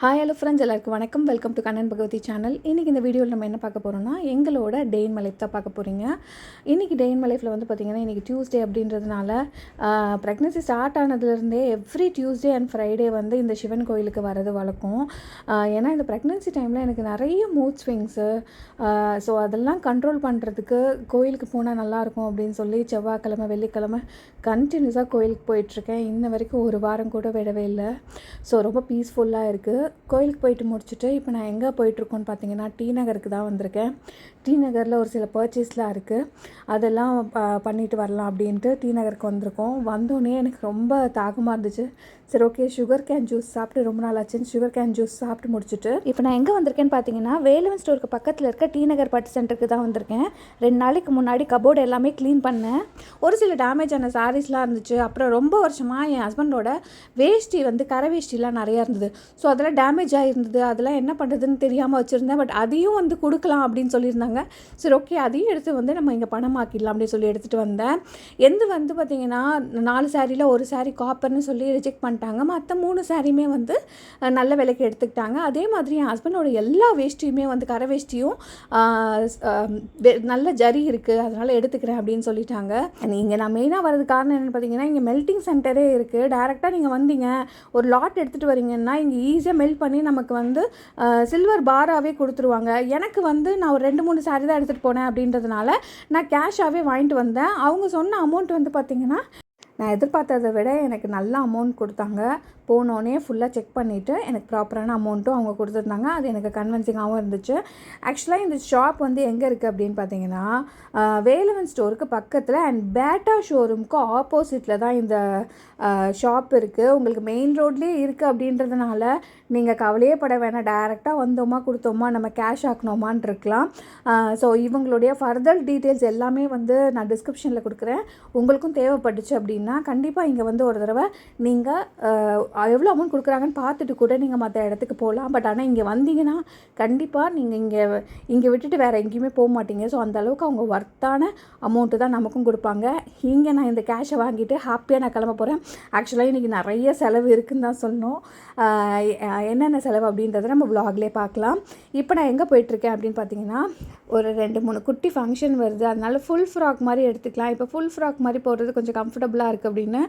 Hi hello friends, எல்லாருக்கும் வணக்கம். Welcome to Kannan Bhagavathi channel. இன்றைக்கி இந்த வீடியோவில் நம்ம என்ன பார்க்க போகிறோம்னா, எங்களோட டே இன் மை லைஃப் தான் பார்க்க போகிறீங்க. இன்றைக்கி டே இன் மை லைஃப்பில் வந்து பார்த்திங்கன்னா, இன்றைக்கி டியூஸ்டே அப்படின்றதுனால ப்ரெக்னன்சி ஸ்டார்ட் ஆனதுலேருந்தே எவ்ரி டியூஸ்டே அண்ட் ஃப்ரைடே வந்து இந்த சிவன் கோயிலுக்கு வரது வழக்கம். ஏன்னா இந்த ப்ரெக்னன்சி டைமில் எனக்கு நிறைய மூட் ஸ்விங்ஸு, ஸோ அதெல்லாம் கண்ட்ரோல் பண்ணுறதுக்கு கோயிலுக்கு போனால் நல்லாயிருக்கும் அப்படின்னு சொல்லி செவ்வாய்க்கிழமை வெள்ளிக்கிழமை கண்டினியூஸாக கோயிலுக்கு போயிட்டுருக்கேன். இன்ன வரைக்கும் ஒரு வாரம் கூட விடவே இல்லை. ஸோ ரொம்ப பீஸ்ஃபுல்லாக இருக்குது. கோயிலுக்கு போயிட்டு முடிச்சுட்டு இப்போ நான் எங்கே போயிட்டுருக்கோன்னு பார்த்தீங்கன்னா, டி நகருக்கு தான் வந்திருக்கேன். டி நகரில் ஒரு சில பர்ச்சேஸ்லாம் இருக்குது, அதெல்லாம் பண்ணிட்டு வரலாம் அப்படின்ட்டு டி நகருக்கு வந்திருக்கோம். வந்தோடனே எனக்கு ரொம்ப தாகமாக இருந்துச்சு. சரி, ஓகே, சுகர் கேன் ஜூஸ் சாப்பிட்டு ரொம்ப நாள் ஆச்சுன்னு சுகர் கேன் ஜூஸ் சாப்பிட்டு முடிச்சுட்டு இப்போ நான் எங்கே வந்திருக்கேன்னு பார்த்தீங்கன்னா, வேலவன் ஸ்டோருக்கு பக்கத்தில் இருக்க டி நகர் பட்டு சென்டருக்கு தான் வந்திருக்கேன். 2 நாளைக்கு முன்னாடி கபோர்டு எல்லாமே க்ளீன் பண்ணேன். ஒரு சில டேமேஜ் ஆன சாரீஸ்லாம் இருந்துச்சு. அப்புறம் ரொம்ப வருஷமாக என் ஹஸ்பண்டோட வேஷ்டி வந்து கரை வேஷ்டிலாம் நிறையா இருந்தது. ஸோ அதெல்லாம் டேமேஜ் ஆகிருந்தது. அதெல்லாம் என்ன பண்ணுறதுன்னு தெரியாமல் வச்சுருந்தேன். பட் அதையும் வந்து கொடுக்கலாம் அப்படின்னு சொல்லியிருந்தாங்க. சரி, ஓகே, அதையும் எடுத்து வந்து நம்ம இங்கே பணமாக்கிடலாம் அப்படின்னு சொல்லி எடுத்துகிட்டு வந்தேன். எந்த வந்து பார்த்திங்கன்னா 4 சாரியில் ஒரு சாரீ காப்பர்னு சொல்லி ரிஜெக்ட் பண்ணிட்டாங்க. மற்ற 3 சாரியுமே வந்து நல்ல விலைக்கு எடுத்துக்கிட்டாங்க. அதே மாதிரி என் ஹஸ்பண்டோட எல்லா வேஷ்டியுமே வந்து கரை வேஷ்டியும் நல்ல ஜரி இருக்குது, அதனால் எடுத்துக்கிறேன் அப்படின்னு சொல்லிட்டாங்க. இங்கே நான் மெயினாக வரது காரணம் என்னென்னு பார்த்தீங்கன்னா, இங்கே மெல்ட்டிங் சென்டரே இருக்குது. டேரெக்டாக நீங்கள் வந்தீங்க ஒரு லாட் எடுத்துகிட்டு வரீங்கன்னா இங்கே ஈஸியாக மெல்ட் பண்ணி நமக்கு வந்து சில்வர் பாராகவே கொடுத்துருவாங்க. எனக்கு வந்து நான் ஒரு 2-3 சாரி தான் எடுத்துகிட்டு போனேன் அப்படின்றதுனால நான் கேஷாகவே வாங்கிட்டு வந்தேன். அவங்க சொன்ன அமௌண்ட் வந்து பார்த்திங்கன்னா, நான் எதிர்பார்த்ததை விட எனக்கு நல்ல அமௌண்ட் கொடுத்தாங்க. போனோடனே ஃபுல்லாக செக் பண்ணிவிட்டு எனக்கு ப்ராப்பரான அமௌண்ட்டும் அவங்க கொடுத்துருந்தாங்க. அது எனக்கு கன்வின்சிங்காகவும் இருந்துச்சு. ஆக்சுவலாக இந்த ஷாப் வந்து எங்கே இருக்குது அப்படின்னு பார்த்தீங்கன்னா, வேலவன் ஸ்டோருக்கு பக்கத்தில் அண்ட் பேட்டா ஷோரூமுக்கு ஆப்போசிட்டில் தான் இந்த ஷாப் இருக்குது. உங்களுக்கு மெயின் ரோட்லேயே இருக்குது அப்படின்றதுனால நீங்கள் கவலையே பட வேணாம். டேரெக்டாக வந்தோமா கொடுத்தோமா நம்ம கேஷ் ஆக்கணுமான்னு இருக்கலாம். ஸோ இவங்களுடைய ஃபர்தர் டீட்டெயில்ஸ் எல்லாமே வந்து நான் டிஸ்கிரிப்ஷனில் கொடுக்குறேன். உங்களுக்கும் தேவைப்பட்டுச்சு அப்படின்னா கண்டிப்பாக இங்கே வந்து ஒரு தடவை நீங்கள் எவ்வளோ அமௌண்ட் கொடுக்குறாங்கன்னு பார்த்துட்டு கூட நீங்கள் மற்ற இடத்துக்கு போகலாம். பட் ஆனால் இங்கே வந்தீங்கன்னா கண்டிப்பாக நீங்கள் இங்கே விட்டுட்டு வேறு எங்கேயுமே போக மாட்டீங்க. ஸோ அந்தளவுக்கு அவங்க ஒர்த்தான அமௌண்ட்டு தான் நமக்கும் கொடுப்பாங்க. இங்கே நான் இந்த கேஷை வாங்கிட்டு ஹாப்பியாக நான் கிளம்ப போகிறேன். ஆக்சுவலாக இன்றைக்கி நிறைய செலவு இருக்குதுன்னு தான் சொல்லணும். என்னென்ன செலவு அப்படின்றத நம்ம வ்ளாக்லேயே பார்க்கலாம். இப்போ நான் எங்கே போயிட்டுருக்கேன் அப்படின்னு பார்த்தீங்கன்னா, ஒரு 2-3 குட்டி ஃபங்க்ஷன் வருது, அதனால ஃபுல் ஃப்ராக் மாதிரி எடுத்துக்கலாம். இப்போ ஃபுல் ஃப்ராக் மாதிரி போடுறது கொஞ்சம் கம்ஃபர்டபுளாக இருக்குது அப்படின்னு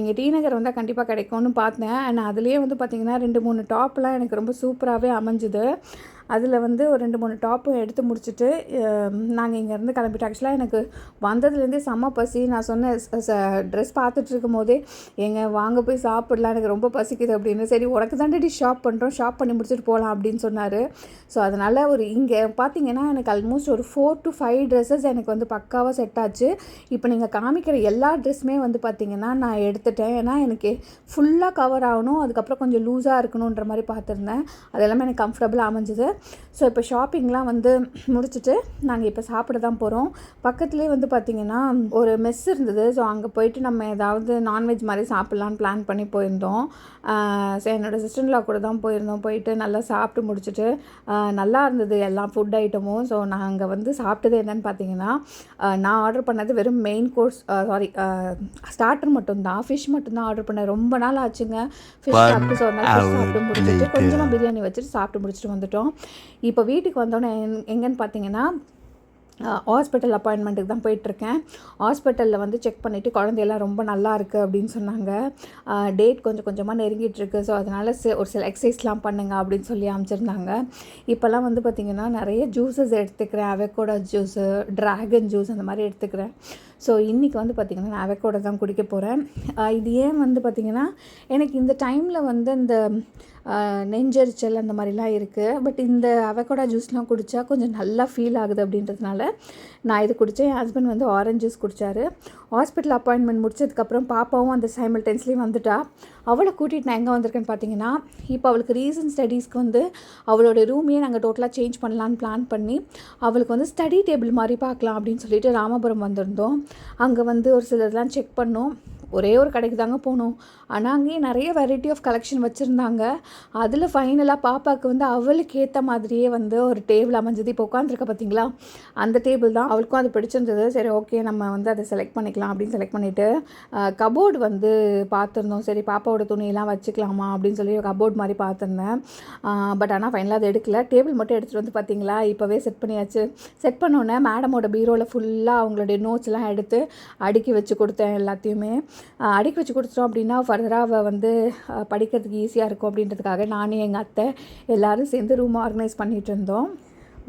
இங்கே டி நகர் வந்தால் கண்டிப்பாக கிடைக்கும்னு பார்த்தேன். ஆனால் அதுலேயே வந்து பார்த்திங்கன்னா 2-3 டாப்லாம் எனக்கு ரொம்ப சூப்பராகவே அமைஞ்சுது. அதில் வந்து ஒரு 2-3 டாப்பும் எடுத்து முடிச்சுட்டு நாங்கள் இங்கேருந்து கிளம்பிட்டோம். ஆக்சுவலாக எனக்கு வந்ததுலேருந்தே செம்ம பசி. நான் சொன்ன ட்ரெஸ் பார்த்துட்டு இருக்கும் போதே வாங்க போய் சாப்பிடலாம், எனக்கு ரொம்ப பசிக்குது அப்படின்னு. சரி, உனக்கு தாண்டி ஷாப் பண்ணுறோம், ஷாப் பண்ணி முடிச்சுட்டு போகலாம் அப்படின்னு சொன்னார். ஸோ அதனால் இங்கே பார்த்தீங்கன்னா எனக்கு ஆல்மோஸ்ட் ஒரு 4 to 5 ட்ரெஸ்ஸஸ் எனக்கு வந்து பக்காவாக செட் ஆச்சு. இப்போ நீங்கள் காமிக்கிற எல்லா ட்ரெஸ்ஸுமே வந்து பார்த்திங்கன்னா நான் எடுத்துட்டேன். ஏன்னா எனக்கு ஃபுல்லாக கவர் ஆகணும், அதுக்கப்புறம் கொஞ்சம் லூஸாக இருக்கணுன்ற மாதிரி பார்த்துருந்தேன். அது எல்லாமே எனக்கு கம்ஃபர்டபுளாக அமைஞ்சுது. ஸோ இப்போ ஷாப்பிங்லாம் வந்து முடிச்சுட்டு நாங்கள் இப்போ சாப்பிட தான் போகிறோம். பக்கத்துலேயே வந்து பார்த்திங்கன்னா ஒரு மெஸ் இருந்தது. ஸோ அங்கே போயிட்டு நம்ம ஏதாவது நான்வெஜ் மாதிரி சாப்பிட்லான்னு பிளான் பண்ணி போயிருந்தோம். ஸோ என்னோடய சிஸ்டர்லா கூட தான் போயிருந்தோம். போயிட்டு நல்லா சாப்பிட்டு முடிச்சுட்டு நல்லா இருந்தது எல்லா ஃபுட் ஐட்டமும். ஸோ நாங்கள் வந்து சாப்பிட்டது என்னென்னு பார்த்தீங்கன்னா, நான் ஆர்டர் பண்ணது வெறும் மெயின் கோர்ஸ் ஸ்டார்டர் மட்டும்தான், ஃபிஷ் மட்டும்தான் ஆர்டர் பண்ணேன். ரொம்ப நாள் ஆச்சுங்க ஃபிஷ் சாப்பிட்டு. ஸோ அதனால் ஃபிஷ் சாப்பிட்டு முடிச்சுட்டு கொஞ்சமாக பிரியாணி வச்சுட்டு சாப்பிட்டு முடிச்சுட்டு வந்துட்டோம். இப்போ வீட்டுக்கு வந்தோன்னே எங்கேன்னு பார்த்தீங்கன்னா, ஹாஸ்பிட்டல் அப்பாயின்மெண்ட்டுக்கு தான் போயிட்டுருக்கேன். ஹாஸ்பிட்டலில் வந்து செக் பண்ணிவிட்டு குழந்தையெல்லாம் ரொம்ப நல்லா இருக்குது அப்படின்னு சொன்னாங்க. டேட் கொஞ்சம் கொஞ்சமாக நெருங்கிட்டுருக்கு. ஸோ அதனால் ஒரு சில எக்ஸசைஸ்லாம் பண்ணுங்க அப்படின்னு சொல்லி அமைச்சிருந்தாங்க. இப்போல்லாம் வந்து பார்த்திங்கன்னா நிறைய ஜூஸஸ் எடுத்துக்கிறேன். அவகோடா ஜூஸு, ட்ராகன் ஜூஸ் அந்த மாதிரி எடுத்துக்கிறேன். ஸோ இன்றைக்கி வந்து பார்த்திங்கன்னா நான் அவகோடா தான் குடிக்க போகிறேன். இது ஏன் வந்து பார்த்திங்கன்னா, எனக்கு இந்த டைமில் வந்து இந்த நெஞ்சரிச்சல் அந்த மாதிரிலாம் இருக்குது. பட் இந்த அவகோடா ஜூஸ்லாம் குடித்தா கொஞ்சம் நல்லா ஃபீல் ஆகுது அப்படின்றதுனால நான் இது குடித்தேன். என் ஹஸ்பண்ட் வந்து ஆரஞ்ச் ஜூஸ் குடித்தார். ஹாஸ்பிட்டல் அப்பாயின்மெண்ட் முடிச்சதுக்கப்புறம் பாப்பாவும் அந்த சைமல்டேன்ஸ்லேயும் வந்துட்டா. அவளை கூட்டிகிட்டு நான் எங்கே வந்திருக்கேன்னு பார்த்தீங்கன்னா, இப்போ அவளுக்கு ரீசன்ட் ஸ்டடீஸ்க்கு வந்து அவளோட ரூமையே நாங்கள் டோட்டலாக சேஞ்ச் பண்ணலான்னு பிளான் பண்ணி அவளுக்கு வந்து ஸ்டடி டேபிள் மாதிரி பார்க்கலாம் அப்படின்னு சொல்லிட்டு ராமபுரம் வந்திருந்தோம். அங்கே வந்து ஒரு சிலதெல்லாம் செக் பண்ணோம். ஒரே ஒரு கடைக்கு தாங்க போனோம். ஆனால் அங்கேயே நிறைய வெரைட்டி ஆஃப் கலெக்ஷன் வச்சுருந்தாங்க. அதில் ஃபைனலாக பாப்பாவுக்கு வந்து அவளுக்கு ஏற்ற மாதிரியே வந்து ஒரு டேபிள் அமைஞ்சது. இப்போ உட்காந்துருக்க பார்த்தீங்களா, அந்த டேபிள் தான். அவளுக்கும் அது பிடிச்சிருந்தது. சரி ஓகே நம்ம வந்து அதை செலக்ட் பண்ணிக்கலாம் அப்படின்னு செலக்ட் பண்ணிவிட்டு கபோர்டு வந்து பார்த்துருந்தோம். சரி பாப்பாவோட துணியெல்லாம் வச்சுக்கலாமா அப்படின்னு சொல்லி கபோர்ட் மாதிரி பார்த்துருந்தேன். பட் ஆனால் ஃபைனலாக அதை எடுக்கல. டேபிள் மட்டும் எடுத்துகிட்டு வந்து பார்த்தீங்களா இப்போவே செட் பண்ணியாச்சு. செட் பண்ணோன்னே மேடமோட பீரோவில் ஃபுல்லாக அவங்களுடைய நோட்ஸ்லாம் எடுத்து அடுக்கி வச்சு கொடுத்தேன். எல்லாத்தையுமே அடுக்கி வச்சு கொடுத்துட்டோம் அப்படின்னா ஃபர்தராக அவள் வந்து படிக்கிறதுக்கு ஈஸியாக இருக்கும் அப்படின்றதுக்காக நானே எங்கள் அத்தை எல்லோரும் சேர்ந்து ரூம் ஆர்கனைஸ் பண்ணிகிட்டு இருந்தோம்.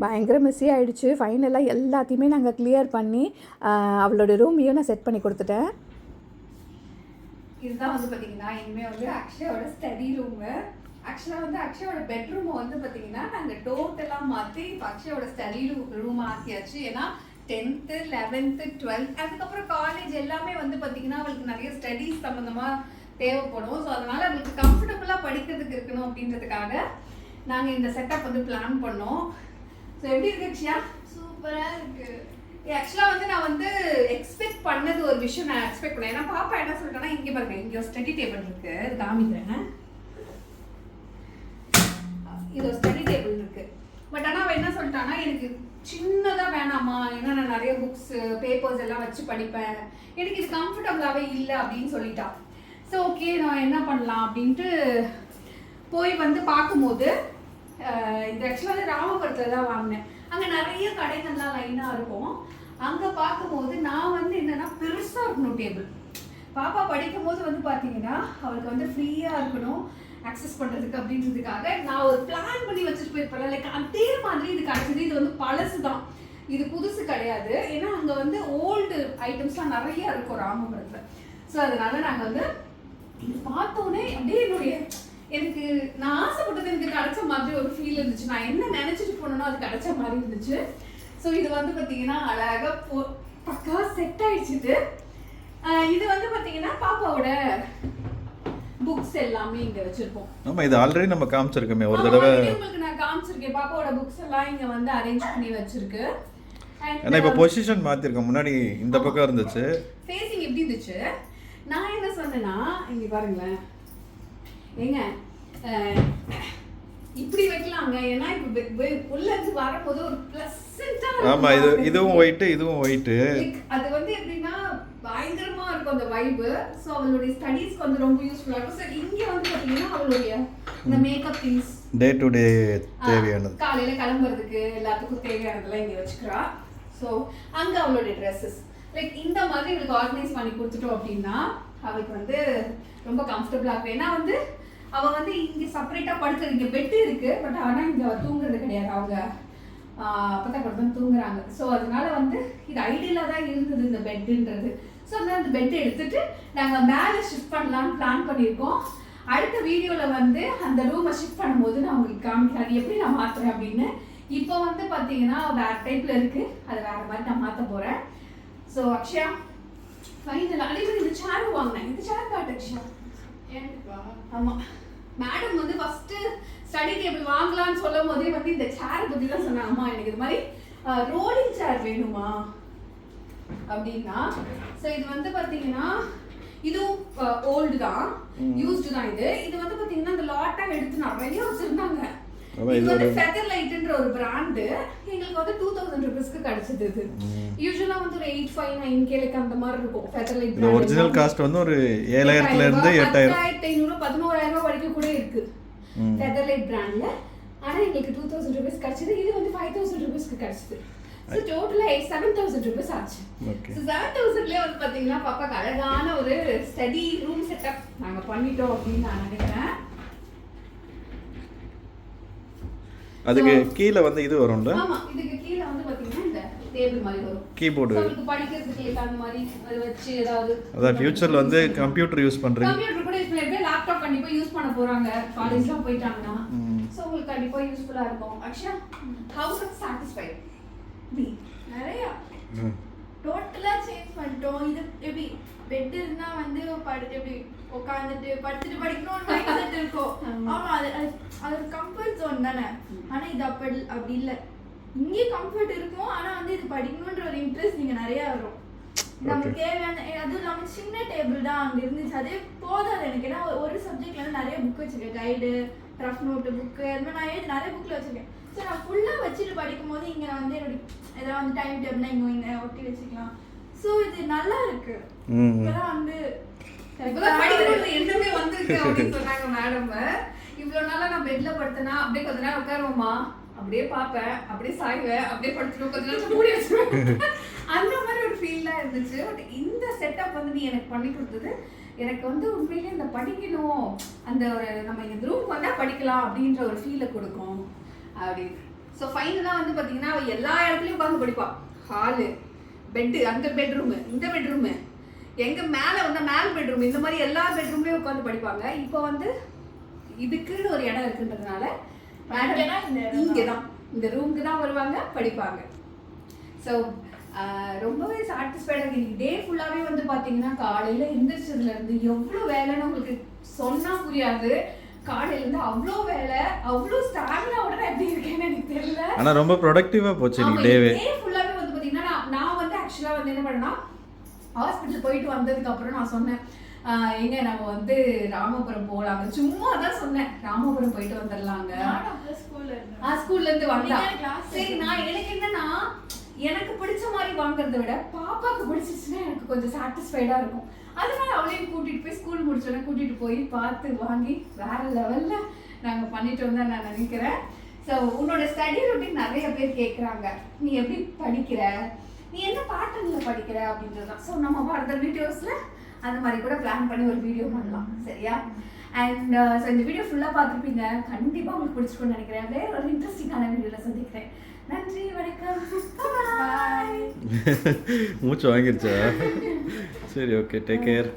பயங்கர மெஸ்ஸி ஆகிடுச்சு. ஃபைனலாக எல்லாத்தையுமே நாங்கள் கிளியர் பண்ணி அவளோட ரூமையும் நான் செட் பண்ணி கொடுத்துட்டேன். இதுதான் வந்து பார்த்திங்கன்னா இனிமேல் வந்து அக்ஷயோட ஸ்டடி ரூமு. ஆக்சுவலாக வந்து அக்ஷயோட பெட்ரூமை வந்து பார்த்திங்கன்னா நாங்கள் டோட்டலாக மாற்றி இப்போ அக்ஷயோட ஸ்டடி ரூம் ஆக்கியாச்சு. ஏன்னா 10th 11th 12th அதுக்கப்புறம் காலேஜ் எல்லாமே வந்து பார்த்திங்கன்னா அவளுக்கு நிறைய ஸ்டடீஸ் சம்மந்தமாக தேவைப்படும். ஸோ அதனால் அவளுக்கு கம்ஃபர்டபுளாக படிக்கிறதுக்கு இருக்கணும் அப்படின்றதுக்காக நாங்கள் இந்த செட்டப் வந்து பிளான் பண்ணோம். ஸோ எப்படி இருக்கு அக்ஷயா? சூப்பராக இருக்குது. ஆக்சுவலாக வந்து நான் வந்து எக்ஸ்பெக்ட் பண்ணது ஒரு விஷயம் நான் எக்ஸ்பெக்ட் பண்ணேன். ஏன்னா பாப்பா என்ன சொல்லிட்டேன்னா இங்கே பாருங்க, இங்கே ஒரு ஸ்டடி டேபிள் இருக்குது, அது காமிக்கிறேன். இது ஒரு ஸ்டடி டேபிள் இருக்குது. பட் ஆனால் அவள் என்ன சொல்லிட்டான்னா எனக்கு சின்னதாக வேணாமா, ஏன்னா நான் நிறைய புக்ஸ் பேப்பர்ஸ் எல்லாம் வச்சு படிப்பேன், எனக்கு இது கம்ஃபர்டபுளாகவே இல்லை அப்படின்னு சொல்லிட்டா. ஸோ ஓகே நான் என்ன பண்ணலாம் அப்படின்ட்டு போய் வந்து பார்க்கும்போது இந்த ஆக்சுவலாக வந்து ராமபுரத்தில் தான் வாங்கினேன். அங்கே நிறைய கடைகள்லாம் லைனாக இருக்கும். அங்கே பார்க்கும்போது நான் வந்து என்னென்னா பெருசாக இருக்கணும் டேபிள். பாப்பா படிக்கும் போது வந்து பார்த்தீங்கன்னா அவளுக்கு வந்து ஃப்ரீயாக இருக்கணும் அக்சஸ் பண்ணுறதுக்கு அப்படின்றதுக்காக நான் ஒரு பிளான் பண்ணி வச்சுட்டு போயிருப்பேன். லைக் அதே மாதிரி இது கிடச்சிது. இது வந்து பழசு தான், இது புதுசு கிடையாது. ஏன்னா அங்கே வந்து ஓல்டு ஐட்டம்ஸ்லாம் நிறைய இருக்கும் ராமபுரத்தில். ஸோ அதனால நாங்கள் வந்து இது பார்த்தோன்னே அப்படியே எனக்கு நான் ஆசைப்பட்டது எனக்கு கிடைச்ச மாதிரி ஒரு ஃபீல் இருந்துச்சு. நான் என்ன நினச்சிட்டு போனோனோ அது கிடைச்ச மாதிரி இருந்துச்சு. ஸோ இது வந்து பார்த்தீங்கன்னா அழகாக பக்கா செட் ஆயிடுச்சுது. இது வந்து பார்த்தீங்கன்னா பாப்பாவோட புக்ஸ் எல்லாமே இங்க வச்சிருப்போம். ஆமா, இது ஆல்ரெடி நம்ம காமிச்சிருக்கோமே ஒரு தடவை. உங்களுக்கு நான் காமிச்சிருக்கேன். பாப்பாவோட புக்ஸ் எல்லாம் இங்க வந்து அரேஞ்ச் பண்ணி வச்சிருக்கு. انا இப்ப பொசிஷன் மாத்திருக்கேன். முன்னாடி இந்த பக்கம் இருந்துச்சு. ஃபேசிங் எப்படி இருந்துச்சு? நான் என்ன சொன்னேன்னா இங்க பாருங்களேன். ஏங்க இப்படி வைக்கலாங்க. ஏன்னா இப்ப உள்ள இருந்து வரும்போது ஒரு ப்ளசன்ட்டா இருக்கும். ஆமா, இதுவும் ஒயிட் இதுவும் ஒயிட். அது வந்து எப்படின்னா பயங்கரமா இருக்கும் அந்த வைப். சோ அவளுடைய ஸ்டடீஸ்க்கு வந்து ரொம்ப யூஸ்ஃபுல்லா இருக்கும். சார் இங்க வந்து பாத்தீங்கன்னா அவளுடைய இந்த makeup things day to day தேவையானது காலையில கிளம்புறதுக்கு எல்லாத்துக்கும் தேவையானதெல்லாம் இங்க வச்சுக்கிறா. சோ அங்க அவளுடைய ட்ரெஸ்ஸஸ் லைக் இந்த மாதிரி இவளுக்கு ஆர்கனைஸ் பண்ணி கொடுத்துட்டோம் அப்படின்னா அவளுக்கு வந்து ரொம்ப கம்ஃபர்டபுளா இருக்கும். ஏன்னா வந்து அவ வந்து இங்க செப்பரேட்டா படுக்கிறது, இங்க பெட் இருக்கு, பட் ஆனா இங்க தூங்குறது கிடையாது. அவங்க அப்பதான் கூட தான் தூங்குறாங்க. ஸோ அதனால வந்து இது ஐடியலா தான் இருந்தது இந்த பெட்டுன்றது. ஸோ அதனால அந்த பெட் எடுத்துட்டு நாங்கள் மேலே ஷிஃப்ட் பண்ணலான்னு பிளான் பண்ணியிருக்கோம். அடுத்த வீடியோவில் வந்து அந்த ரூமை ஷிஃப்ட் பண்ணும்போது நான் உங்களுக்கு காமிக்கிறேன் அது எப்படி நான் மாற்றுறேன் அப்படின்னு. இப்போ வந்து பார்த்தீங்கன்னா வேற டைப்ல இருக்கு, அது வேற மாதிரி நான் மாற்ற போறேன். ஸோ அக்ஷயா ஃபைனல் அதே மாதிரி இந்த சேர் வாங்கினேன். இந்த சேர் காட்டு அக்ஷயா. ஆமாம், மேடம் வந்து ஃபர்ஸ்ட் ஸ்டடி டேபிள் வாங்கலாம்னு சொல்லும் போதே வந்து இந்த சேரை பற்றி தான் சொன்னாங்க. அம்மா எனக்கு இது மாதிரி ரோலிங் சேர் வேணுமா அப்படின்னா. ஸோ இது வந்து பார்த்தீங்கன்னா இதுவும் ஓல்டு தான், யூஸ்டு தான். இது வந்து பார்த்தீங்கன்னா இந்த லாட்டாக எடுத்து நிறைய வச்சுருந்தாங்க. இது வந்து ஃபெதர் லைட்ன்ற ஒரு பிராண்டு. எங்களுக்கு வந்து 2000 ரூபீஸ்க்கு கிடைச்சது. இது யூசுவலா வந்து ஒரு 859 அந்த மாதிரி இருக்கும். Feather light brand original cost வந்து ஒரு 7000 இருந்து 8000 8500 11000 வரைக்கும் கூட இருக்கு ஃபெதர் லைட் பிராண்ட்ல. ஆனா எங்களுக்கு 2000 ரூபீஸ் கிடைச்சது. இது வந்து 5000 ரூபீஸ்க்கு கிடைச்சது. ஸோ டோட்டலாக 7000 ரூபீஸ் ஆச்சு. ஸோ 7000லேயே வந்து பார்த்தீங்கன்னா பாப்பாக்கு அழகான ஒரு ஸ்டடி ரூம் செட்டப் நாங்கள் பண்ணிட்டோம் அப்படின்னு நான் நினைக்கிறேன். அதுக்கு கீழே வந்து இது வரும்ல. ஆமா, இதுக்கு கீழே வந்து பாத்தீங்கன்னா இந்த டேபிள் மாதிரி வரும். கீபோர்டு உங்களுக்கு படிக்கிறதுக்கு அந்த மாதிரி அது வச்சு ஏதாவது அத ஃபியூச்சர்ல வந்து கம்ப்யூட்டர் யூஸ் பண்றீங்க. கம்ப்யூட்டர் கூட யூஸ் பண்ணி லேப்டாப் கண்டிப்பா யூஸ் பண்ண போறாங்க காலேஜ்ல போயிட்டாங்கன்னா. சோ உங்களுக்கு கண்டிப்பா யூஸ்ஃபுல்லா இருக்கும். Akshaya house are satisfied? நிறைய டோட்டலா சேஞ்ச் பண்ணிட்டோம். இது எப்படி பெட் இருந்தா வந்து எப்படி உட்காந்துட்டு படுத்துட்டு படிக்கணும்னு மைண்ட் செட் இருக்கும். ஆமா, அது ஒரு கம்ஃபர்ட் ஜோன் தானே. ஆனா இது அப்படி இல்லை. இங்கே கம்ஃபர்ட் இருக்கும், ஆனா வந்து இது படிக்கணும்ன்ற ஒரு இன்ட்ரெஸ்ட் நீங்க நிறைய வரும். நமக்கு தேவையான அதுவும் இல்லாமல் சின்ன டேபிள் தான் அங்கே இருந்துச்சு. அதே போதாது எனக்கு. ஏன்னா ஒரு சப்ஜெக்ட்ல வந்து நிறைய புக் வச்சிருக்கேன், கைடு, ரஃப் நோட்டு புக்கு, அது மாதிரி நான் எழுதி நிறைய புக்கில் வச்சிருக்கேன். ஸோ நான் ஃபுல்லாக வச்சுட்டு படிக்கும் போது இங்கே நான் வந்து என்னோட ஏதாவது வந்து டைம் டேபிள்னா இங்கே ஒட்டி வச்சுக்கலாம். ஸோ இது நல்லா இருக்கு. இப்போதான் வந்து படிக்கணும்னு எண்ணமே வந்திருக்கு அப்படின்னு சொன்னாங்க மேடம். இவ்வளோ நாளாக நான் பெட்ல படுத்தேன்னா அப்படியே கொஞ்ச நேரம் உட்காருவோமா, அப்படியே பார்ப்பேன், அப்படியே சாய்வேன், அப்படியே படுத்துட்டு கொஞ்ச நேரம் மூடி வச்சுருவேன். அந்த மாதிரி ஒரு ஃபீல்லாம் இருந்துச்சு. பட் இந்த செட்டப் வந்து நீ எனக்கு பண்ணி கொடுத்தது எனக்கு வந்து உண்மையிலே இந்த படிக்கணும், அந்த ஒரு நம்ம இந்த ரூம் வந்தால் படிக்கலாம் அப்படின்ற ஒரு ஃபீலை கொடுக்கும் அப்படின்னு. ஸோ ஃபைனலாக வந்து பார்த்தீங்கன்னா அவள் எல்லா இடத்துலையும் உட்காந்து படிப்பாள். ஹாலு, பெட்டு, அந்த பெட்ரூமு, இந்த பெட்ரூமு, எங்கே மேலே வந்து மேல் பெட்ரூம், இந்த மாதிரி எல்லா பெட்ரூம்லேயும் உட்காந்து படிப்பாங்க. இப்போ வந்து இதுக்குன்னு ஒரு இடம் இருக்குன்றதுனால இங்கே தான் இந்த ரூமுக்கு தான் வருவாங்க, படிப்பாங்க. ஸோ ரொம்பவே சாட்டிஸ்ஃபைடாக இருக்குது. இன்னைக்கு டே ஃபுல்லாகவே வந்து பார்த்தீங்கன்னா காலையில் எந்திரிச்சதுலேருந்து எவ்வளோ வேலைன்னு உங்களுக்கு சொன்னால் புரியாது. காலையிலேருந்து அவ்வளோ வேலை, அவ்வளோ ஸ்டாமினாவோட எப்படி இருக்கேன்னு எனக்கு தெரியல. ஆனால் ரொம்ப ப்ரொடக்டிவாக போச்சு இன்னைக்கு டேவே. டே ஃபுல்லாகவே வந்து பார்த்தீங்கன்னா நான் வந்து ஆக்சுவலாக வந்து என்ன பண்ணேன்னா ஹாஸ்பிட்டல் போயிட்டு வந்ததுக்கப்புறம் நான் சொன்னேன், எங்க நம்ம வந்து ராமபுரம் போகலாங்க. சும்மா தான் சொன்னேன், ராமபுரம் போயிட்டு வந்துடலாங்க. ஸ்கூல்ல இருந்து வந்தா சரி. நான் எனக்கு என்னன்னா எனக்கு பிடிச்ச மாதிரி வாங்குறத விட பாப்பாவுக்கு பிடிச்சிச்சுன்னா எனக்கு கொஞ்சம் சாட்டிஸ்ஃபைடா இருக்கும். அதனால அவளையும் கூட்டிட்டு போய் ஸ்கூல் முடிச்சோடனே கூட்டிட்டு போய் பார்த்து வாங்கி வேற லெவல்ல நாங்க பண்ணிட்டு வந்தா நான் நினைக்கிறேன். ஸோ உன்னோட ஸ்டடி ரொட்டீன் நிறைய பேர் கேட்குறாங்க, நீ எப்படி படிக்கிற, நீ என்ன பேட்டர்ன்ல படிக்கிற அப்படின்றதான். ஸோ நம்ம ஃபர்தர் வீடியோஸ்ல அந்த மாதிரி கூட பிளான் பண்ணி ஒரு வீடியோ பண்ணலாம், சரியா? அண்ட் ஸோ இந்த வீடியோ ஃபுல்லாக பார்த்துருப்பீங்க. கண்டிப்பாக உங்களுக்கு பிடிச்சிருக்குன்னு நினைக்கிறேன். வேற ஒரு இன்ட்ரெஸ்டிங்கான வீடியோவில் சந்திக்கிறேன். நன்றி, வணக்கம், பாய். மூச்சு வாங்கிருச்சா? சரி, ஓகே, டேக் கேர்.